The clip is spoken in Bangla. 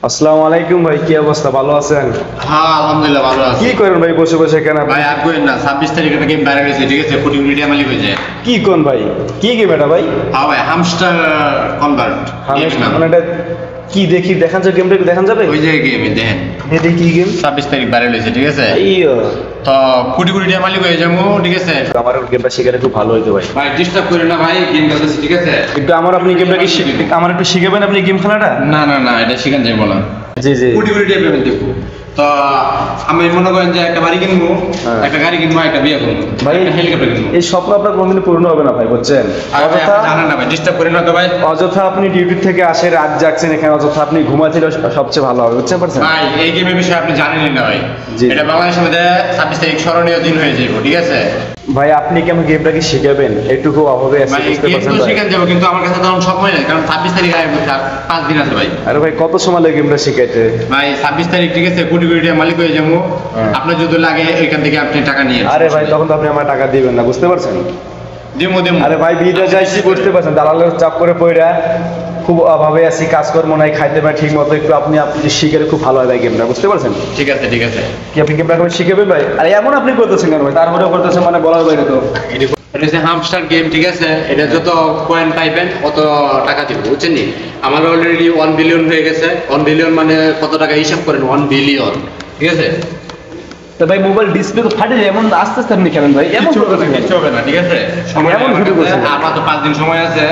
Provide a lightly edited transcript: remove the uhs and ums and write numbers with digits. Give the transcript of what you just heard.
আসসালামু আলাইকুম ভাই, কি অবস্থা? ভালো আছেন? হ্যাঁ আলহামদুলিল্লাহ ভালো আছি। কি করেন ভাই বসে বসে কেন? ভাই আর কইেন না, 26 তারিখে একটা গেম বাইরে হয়েছে, ঠিক আছে? কোটি মিডিয়া মালিক হয়েছে। কি কোন ভাই? কি গেম এটা ভাই? হ্যাঁ ভাই, হামস্টার কনভার্ট মানে এটা কি দেখি দেখান যাবে? গেমটা দেখান যাবে? ওই যে গেমে দেখেন এটা কি গেম? 26 তারিখ বাইরে হয়েছে, ঠিক আছে? আইয়ো, তো কোটি কোটি টাকা মালিক হয়ে যাবো, ঠিক আছে? আমার গেমটা শিখালে খুব ভালো হইতো ভাই। ভাই ডিস্টার্ব করেন না ভাই, গেম খেলতেছি, ঠিক আছে? একটু আপনি গেমটা কি আমার একটু শিখাবেন আপনি গেম খেলাটা? না না না, এটা শিখান যাইব না। জি জি। কোটি কোটি টাকা পেমেন্ট দেবো। তো আমি মনে করেন যে একটা বাড়ি কিনবো, হ্যাঁ। একটা গাড়ি কিনবো, একটা বিয়ে করবো, ভাই একটা হেলিকপ্টার কিনবো। এই স্বপ্ন আপনার কোনদিন পূর্ণ হবে না ভাই, বুঝছেন? আর ভাই অযথা আপনি জানেন না ভাই, ডিস্টার্ব করেন না তো ভাই। অযথা আপনি ডিউটি থেকে আসে রাত জাগছেন এখানে, অযথা আপনি ঘুমাচ্ছিল সবচেয়ে ভালো হবে, বুঝতে পারছেন? ভাই এই গেমের বিষয়ে আপনি জানেনই না ভাই। জি। এটা বাংলাদেশের মধ্যে 26 তারিখ স্মরণীয় দিন হয়ে যাবে, ঠিক আছে? ভাই আপনি কি আমার গেমটা কি শিখাবেন? একটুকু অভাবে আছে, ভাই বুঝতে গেম পারছেন তো ভাই? শিখান যাবো, কিন্তু আমার কাছে তখন সময় নেই, কারণ 26 তারিখ আগে 5 দিন আছে ভাই। আরে ভাই কত সময় লাগে গেমটা শিখাইতে? ভাই 26 তারিখ, ঠিক আছে? কোটি কোটি টাকা মালিক হয়ে যাবো। হ্যাঁ। আপনার যদি লাগে এখান থেকে আপনি টাকা নিয়ে আরে ভাই তখন তো আপনি আমার টাকা দিবেন না, বুঝতে পারছেন? দিমো দিমো। আরে ভাই বিয়েটা যাইছি, বুঝতে পারছেন, দালালের চাপ করে পড়া খুব অভাবে আছি, কাজকর্ম নাই, খাইতে পারি ঠিক মতো, একটু আপনি শিখে খুব ভালো হয় ভাই গেমটা, বুঝতে পারছেন? ঠিক আছে ঠিক আছে। কি আপনি গেমটা এখন শিখাবেন ভাই? আরে এমন আপনি করতেছেন কেন ভাই? তারপরেও করতেছেন মানে বলার বাইরে তো। এটা হচ্ছে হামস্টার গেম, ঠিক আছে? এটা যত কয়েন পাইবেন অত টাকা দিব, বুঝছেন নি? আমার অলরেডি 1 বিলিয়ন হয়ে গেছে। 1 বিলিয়ন মানে কত টাকা হিসাব করেন? 1 বিলিয়ন, ঠিক আছে? তো ভাই মোবাইল ডিসপ্লে তো ফাটে যায়, এমন আস্তে আস্তে আপনি খেলেন ভাই, এমন কিচ্ছু হবে না, করতেছেন কেন? কিচ্ছু হবে না, ঠিক আছে? সময় এমন আমার শুরু কাছে, করছেন। আমার তো 5 দিন সময় আছে।